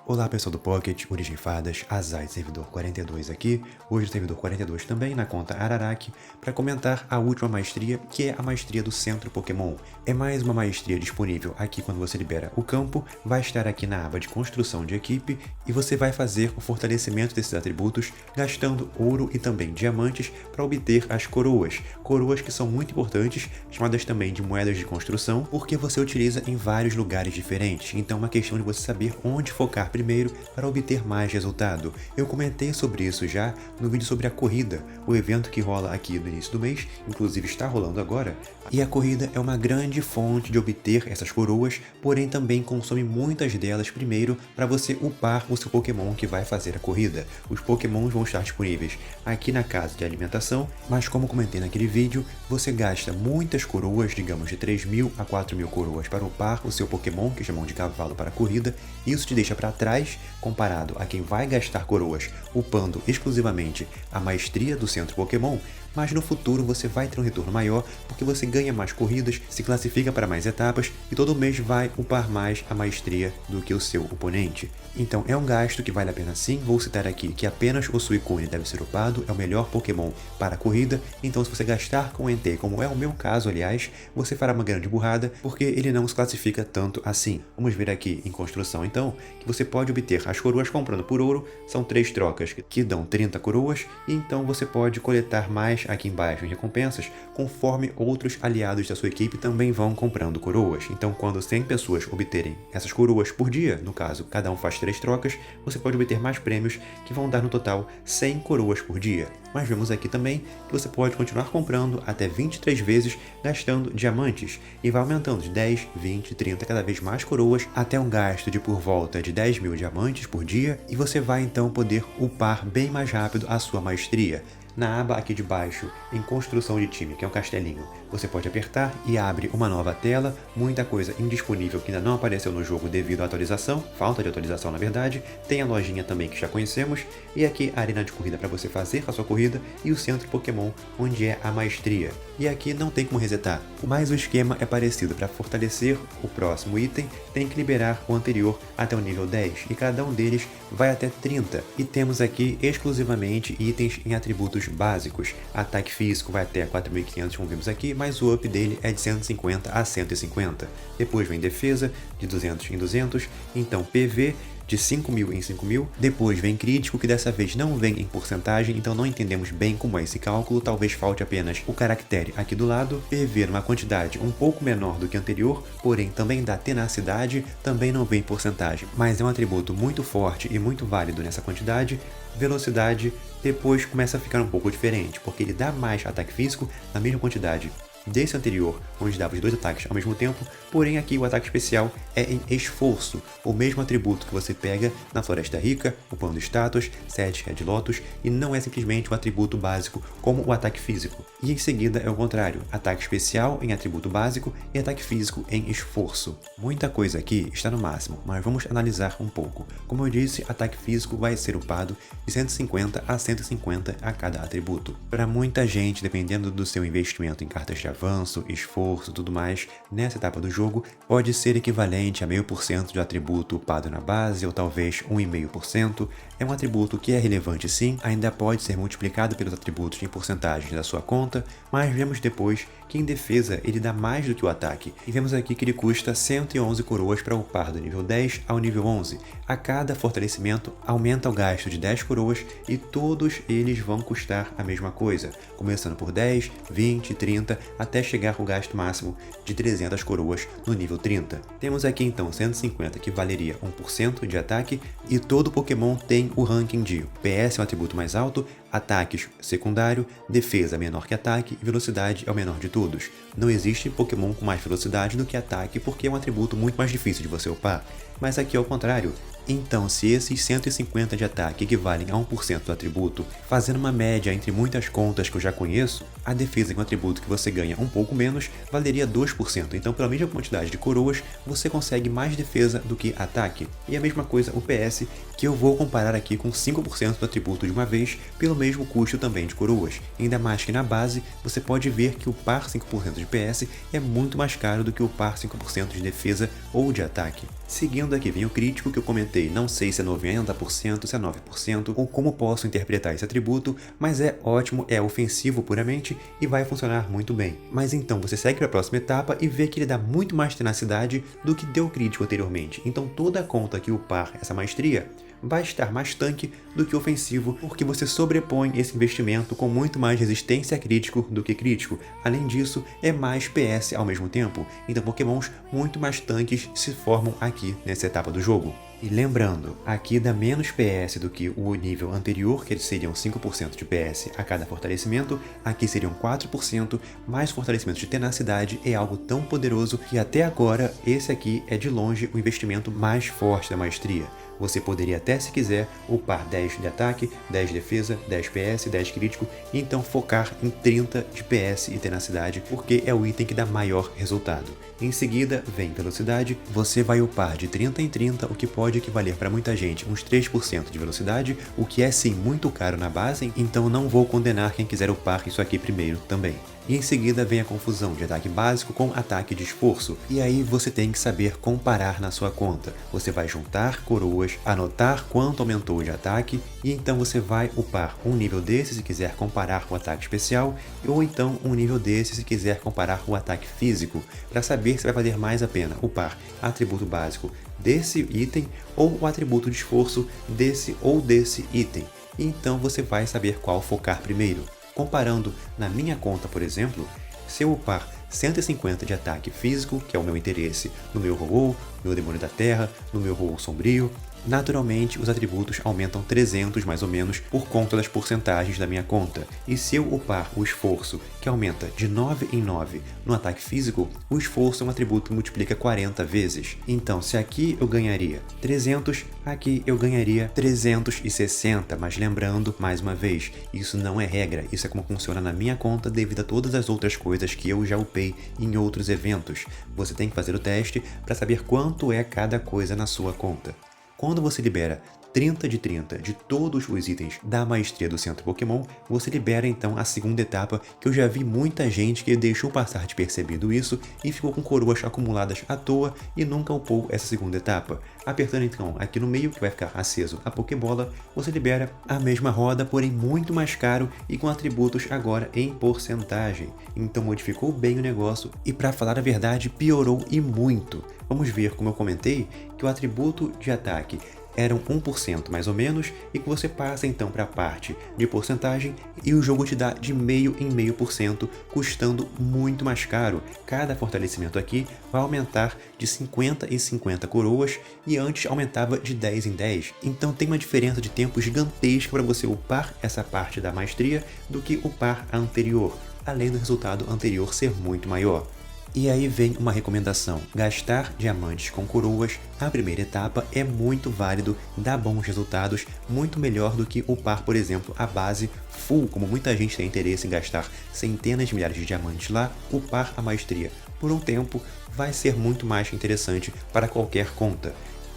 Olá pessoal do Pocket, Origem Fadas, Azai servidor 42 aqui, hoje o servidor 42 também na conta Araraki, para comentar a última maestria, que é a maestria do Centro Pokémon. É mais uma maestria disponível aqui quando você libera o campo, vai estar aqui na aba de construção de equipe e você vai fazer o fortalecimento desses atributos gastando ouro e também diamantes para obter as coroas. Coroas que são muito importantes, chamadas também de moedas de construção, porque você utiliza em vários lugares diferentes, então é uma questão de você saber onde focar primeiro para obter mais resultado. Eu comentei sobre isso já no vídeo sobre a corrida, o evento que rola aqui no início do mês, inclusive está rolando agora, e a corrida é uma grande fonte de obter essas coroas, porém também consome muitas delas primeiro para você upar o seu Pokémon que vai fazer a corrida. Os Pokémons vão estar disponíveis aqui na casa de alimentação, mas como comentei naquele vídeo, você gasta muitas coroas, digamos de 3.000 a 4.000 coroas para upar o seu Pokémon, que chamam de cavalo para a corrida. Isso te deixa para trás comparado a quem vai gastar coroas upando exclusivamente a maestria do Centro Pokémon, mas no futuro você vai ter um retorno maior porque você ganha mais corridas, se classifica para mais etapas e todo mês vai upar mais a maestria do que o seu oponente. Então é um gasto que vale a pena sim. Vou citar aqui que apenas o Suicune deve ser upado, é o melhor Pokémon para a corrida, então se você gastar com o Entei, como é o meu caso aliás, você fará uma grande burrada porque ele não se classifica tanto assim. Vamos ver aqui em construção então, que você pode obter as coroas comprando por ouro, são 3 trocas que dão 30 coroas, e então você pode coletar mais aqui embaixo em recompensas, conforme outros aliados da sua equipe também vão comprando coroas. Então quando 100 pessoas obterem essas coroas por dia, no caso cada um faz 3 trocas, você pode obter mais prêmios que vão dar no total 100 coroas por dia. Mas vemos aqui também que você pode continuar comprando até 23 vezes gastando diamantes, e vai aumentando de 10, 20, 30 cada vez mais coroas até um gasto de por volta de 10.000 diamantes por dia, e você vai então poder upar bem mais rápido a sua maestria. Na aba aqui de baixo, em construção de time, que é um castelinho, você pode apertar e abre uma nova tela, muita coisa indisponível que ainda não apareceu no jogo devido à atualização, falta de atualização na verdade, tem a lojinha também que já conhecemos, e aqui a arena de corrida para você fazer a sua corrida e o centro Pokémon, onde é a maestria. E aqui não tem como resetar, mas o esquema é parecido. Para fortalecer o próximo item, tem que liberar o anterior até o nível 10, e cada um deles vai até 30, e temos aqui exclusivamente itens em atributos básicos. Ataque físico vai até 4.500, como vimos aqui, mas o up dele é de 150 a 150. Depois vem defesa, de 200 em 200, então PV, de 5.000 em 5.000, depois vem crítico, que dessa vez não vem em porcentagem, então não entendemos bem como é esse cálculo, talvez falte apenas o caractere aqui do lado. PV numa quantidade um pouco menor do que anterior, porém também dá tenacidade, também não vem em porcentagem, mas é um atributo muito forte e muito válido nessa quantidade. Velocidade depois começa a ficar um pouco diferente, porque ele dá mais ataque físico na mesma quantidade desse anterior, onde dava os 2 ataques ao mesmo tempo, porém aqui o ataque especial é em esforço, o mesmo atributo que você pega na Floresta Rica, upando estátuas, 7 Red Lotus, e não é simplesmente um atributo básico como o ataque físico. E em seguida é o contrário, ataque especial em atributo básico e ataque físico em esforço. Muita coisa aqui está no máximo, mas vamos analisar um pouco. Como eu disse, ataque físico vai ser upado de 150 a 150 a cada atributo. Para muita gente, dependendo do seu investimento em cartas de avanço, esforço e tudo mais, nessa etapa do jogo, pode ser equivalente a 0,5% de atributo upado na base, ou talvez 1,5%. É um atributo que é relevante sim, ainda pode ser multiplicado pelos atributos em porcentagens da sua conta, mas vemos depois que em defesa ele dá mais do que o ataque, e vemos aqui que ele custa 111 coroas para upar do nível 10 ao nível 11. A cada fortalecimento aumenta o gasto de 10 coroas e todos eles vão custar a mesma coisa, começando por 10, 20, 30, até chegar o gasto máximo de 300 coroas no nível 30. Temos aqui então 150 que valeria 1% de ataque, e todo Pokémon tem o ranking de PS é o atributo mais alto, ataques secundário, defesa menor que ataque e velocidade é o menor de todos. Não existe Pokémon com mais velocidade do que ataque porque é um atributo muito mais difícil de você upar, mas aqui é o contrário. Então, se esses 150 de ataque equivalem a 1% do atributo, fazendo uma média entre muitas contas que eu já conheço, a defesa em um atributo que você ganha um pouco menos valeria 2%. Então, pela mesma quantidade de coroas, você consegue mais defesa do que ataque. E a mesma coisa o PS, que eu vou comparar aqui com 5% do atributo de uma vez, pelo mesmo custo também de coroas. Ainda mais que na base, você pode ver que o par 5% de PS é muito mais caro do que o par 5% de defesa ou de ataque. Seguindo aqui vem o crítico, que eu comentei comentei, não sei se é 90%, se é 9%, ou como posso interpretar esse atributo, mas é ótimo, é ofensivo puramente e vai funcionar muito bem. Mas então você segue para a próxima etapa e vê que ele dá muito mais tenacidade do que deu crítico anteriormente. Então toda conta que upar essa maestria vai estar mais tanque do que ofensivo, porque você sobrepõe esse investimento com muito mais resistência a crítico do que crítico. Além disso, é mais PS ao mesmo tempo, então pokémons muito mais tanques se formam aqui nessa etapa do jogo. E lembrando, aqui dá menos PS do que o nível anterior, que eles seriam 5% de PS a cada fortalecimento, aqui seriam 4%, mais fortalecimento de tenacidade é algo tão poderoso que até agora esse aqui é de longe o investimento mais forte da maestria. Você poderia até, se quiser, upar 10 de ataque, 10 de defesa, 10 PS, 10 crítico e então focar em 30 de PS e tenacidade, porque é o item que dá maior resultado. Em seguida, vem velocidade, você vai upar de 30 em 30, o que pode equivaler para muita gente uns 3% de velocidade, o que é sim muito caro na base, então não vou condenar quem quiser upar isso aqui primeiro também. E em seguida vem a confusão de ataque básico com ataque de esforço. E aí você tem que saber comparar na sua conta. Você vai juntar coroas, anotar quanto aumentou de ataque, e então você vai upar um nível desse se quiser comparar com o ataque especial, ou então um nível desse se quiser comparar com o ataque físico, para saber se vai valer mais a pena upar atributo básico desse item ou o atributo de esforço desse ou desse item. E então você vai saber qual focar primeiro. Comparando na minha conta, por exemplo, se eu upar 150 de ataque físico, que é o meu interesse no meu Ho-Oh, no Demônio da Terra, no meu Ho-Oh Sombrio, naturalmente os atributos aumentam 300 mais ou menos por conta das porcentagens da minha conta. E se eu upar o esforço, que aumenta de 9 em 9 no ataque físico, o esforço é um atributo que multiplica 40 vezes. Então se aqui eu ganharia 300, aqui eu ganharia 360, mas lembrando, mais uma vez, isso não é regra, isso é como funciona na minha conta devido a todas as outras coisas que eu já upei em outros eventos. Você tem que fazer o teste para saber quanto é cada coisa na sua conta. Quando você libera 30 de 30 de todos os itens da maestria do Centro Pokémon, você libera então a segunda etapa, que eu já vi muita gente que deixou passar despercebido isso e ficou com coroas acumuladas à toa e nunca upou essa segunda etapa. Apertando então aqui no meio, que vai ficar aceso a Pokébola, você libera a mesma roda, porém muito mais caro e com atributos agora em porcentagem. Então modificou bem o negócio e, para falar a verdade, piorou e muito. Vamos ver, como eu comentei, que o atributo de ataque eram 1% mais ou menos, e que você passa então para a parte de porcentagem e o jogo te dá de meio em meio por cento, custando muito mais caro. Cada fortalecimento aqui vai aumentar de 50 em 50 coroas e antes aumentava de 10 em 10. Então tem uma diferença de tempo gigantesca para você upar essa parte da maestria do que upar a anterior, além do resultado anterior ser muito maior. E aí vem uma recomendação: gastar diamantes com coroas na primeira etapa é muito válido, dá bons resultados, muito melhor do que upar, por exemplo, a base full, como muita gente tem interesse em gastar centenas de milhares de diamantes lá. Upar a maestria por um tempo vai ser muito mais interessante para qualquer conta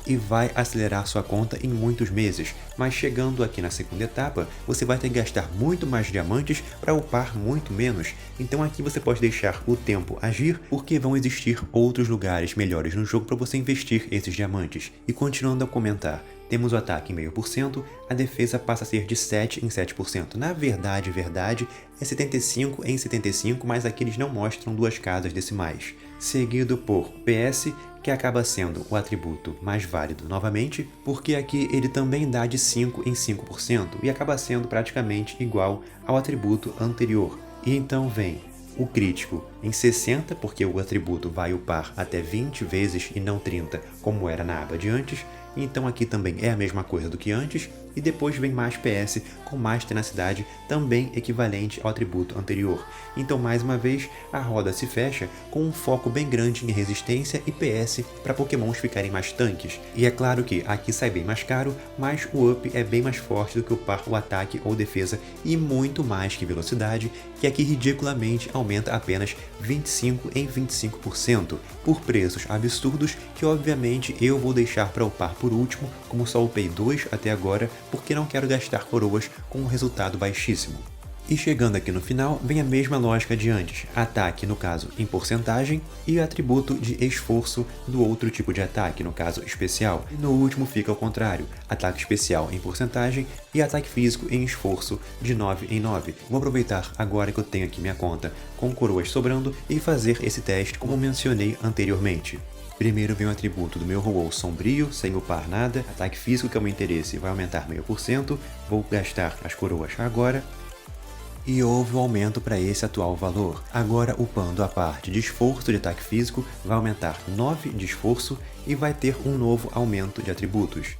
e vai acelerar sua conta em muitos meses, mas chegando aqui na segunda etapa, você vai ter que gastar muito mais diamantes para upar muito menos. Então aqui você pode deixar o tempo agir, porque vão existir outros lugares melhores no jogo para você investir esses diamantes. E continuando a comentar, temos o ataque em 0,5%, a defesa passa a ser de 7 em 7%. Na verdade, é 75 em 75, mas aqui eles não mostram duas casas decimais. Seguido por PS, que acaba sendo o atributo mais válido novamente, porque aqui ele também dá de 5 em 5% e acaba sendo praticamente igual ao atributo anterior. E então vem o crítico em 60, porque o atributo vai upar até 20 vezes e não 30, como era na aba de antes. Então aqui também é a mesma coisa do que antes, e depois vem mais PS com mais tenacidade, também equivalente ao atributo anterior. Então mais uma vez a roda se fecha com um foco bem grande em resistência e PS para pokémons ficarem mais tanques. E é claro que aqui sai bem mais caro, mas o up é bem mais forte do que upar o ataque ou defesa, e muito mais que velocidade, que aqui ridiculamente aumenta apenas 25 em 25%, por preços absurdos que obviamente eu vou deixar para upar por último, como só upei 2 até agora, porque não quero gastar coroas com um resultado baixíssimo. E chegando aqui no final, vem a mesma lógica de antes, ataque no caso em porcentagem e atributo de esforço do outro tipo de ataque, no caso especial. E no último fica ao contrário, ataque especial em porcentagem e ataque físico em esforço de 9 em 9. Vou aproveitar agora que eu tenho aqui minha conta com coroas sobrando e fazer esse teste como mencionei anteriormente. Primeiro vem o atributo do meu Ho-Oh sombrio, sem upar nada, ataque físico que é o meu interesse vai aumentar 0,5%, vou gastar as coroas agora. E houve um aumento para esse atual valor. Agora, upando a parte de esforço de ataque físico, vai aumentar 9 de esforço e vai ter um novo aumento de atributos.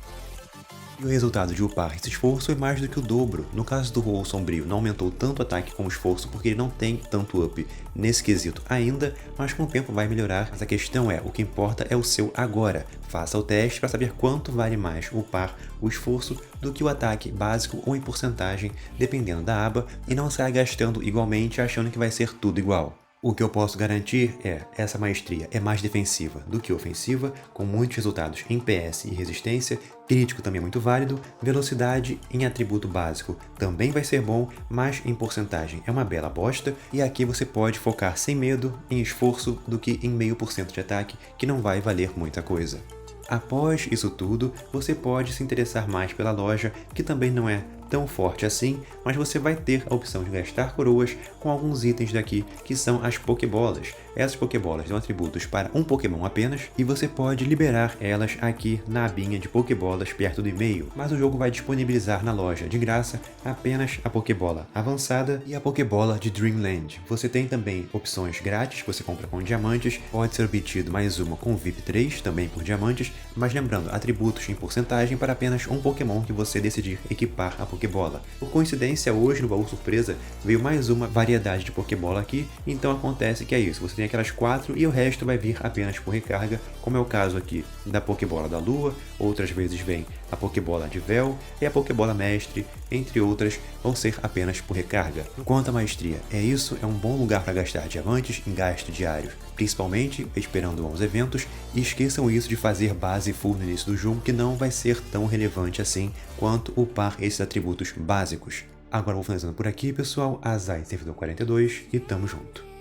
E o resultado de upar esse esforço é mais do que o dobro. No caso do Ho-Oh sombrio, não aumentou tanto o ataque como o esforço porque ele não tem tanto up nesse quesito ainda, mas com o tempo vai melhorar. Mas a questão é, o que importa é o seu agora. Faça o teste para saber quanto vale mais upar o esforço do que o ataque básico ou em porcentagem, dependendo da aba, e não saia gastando igualmente achando que vai ser tudo igual. O que eu posso garantir é, essa maestria é mais defensiva do que ofensiva, com muitos resultados em PS e resistência, crítico também é muito válido, velocidade em atributo básico também vai ser bom, mas em porcentagem é uma bela bosta, e aqui você pode focar sem medo em esforço do que em 0,5% de ataque, que não vai valer muita coisa. Após isso tudo, você pode se interessar mais pela loja, que também não é tão forte assim, mas você vai ter a opção de gastar coroas com alguns itens daqui, que são as Pokébolas. Essas Pokébolas dão atributos para um Pokémon apenas, e você pode liberar elas aqui na abinha de Pokébolas perto do e-mail, mas o jogo vai disponibilizar na loja de graça apenas a Pokébola avançada e a Pokébola de Dreamland. Você tem também opções grátis que você compra com diamantes, pode ser obtido mais uma com VIP 3, também por diamantes, mas lembrando, atributos em porcentagem para apenas um Pokémon que você decidir equipar a Pokébola. Por coincidência, hoje no baú surpresa veio mais uma variedade de Pokébola aqui, então acontece que é isso, você tem aquelas 4 e o resto vai vir apenas por recarga, como é o caso aqui da Pokébola da Lua, outras vezes vem a Pokébola de Véu e a Pokébola Mestre, entre outras, vão ser apenas por recarga. Quanto à maestria, é isso, é um bom lugar para gastar diamantes em gasto diário, principalmente esperando bons eventos, e esqueçam isso de fazer base full no início do jogo, que não vai ser tão relevante assim quanto upar esses atributos básicos. Agora vou finalizando por aqui, pessoal, Azai Servidor 42 e tamo junto.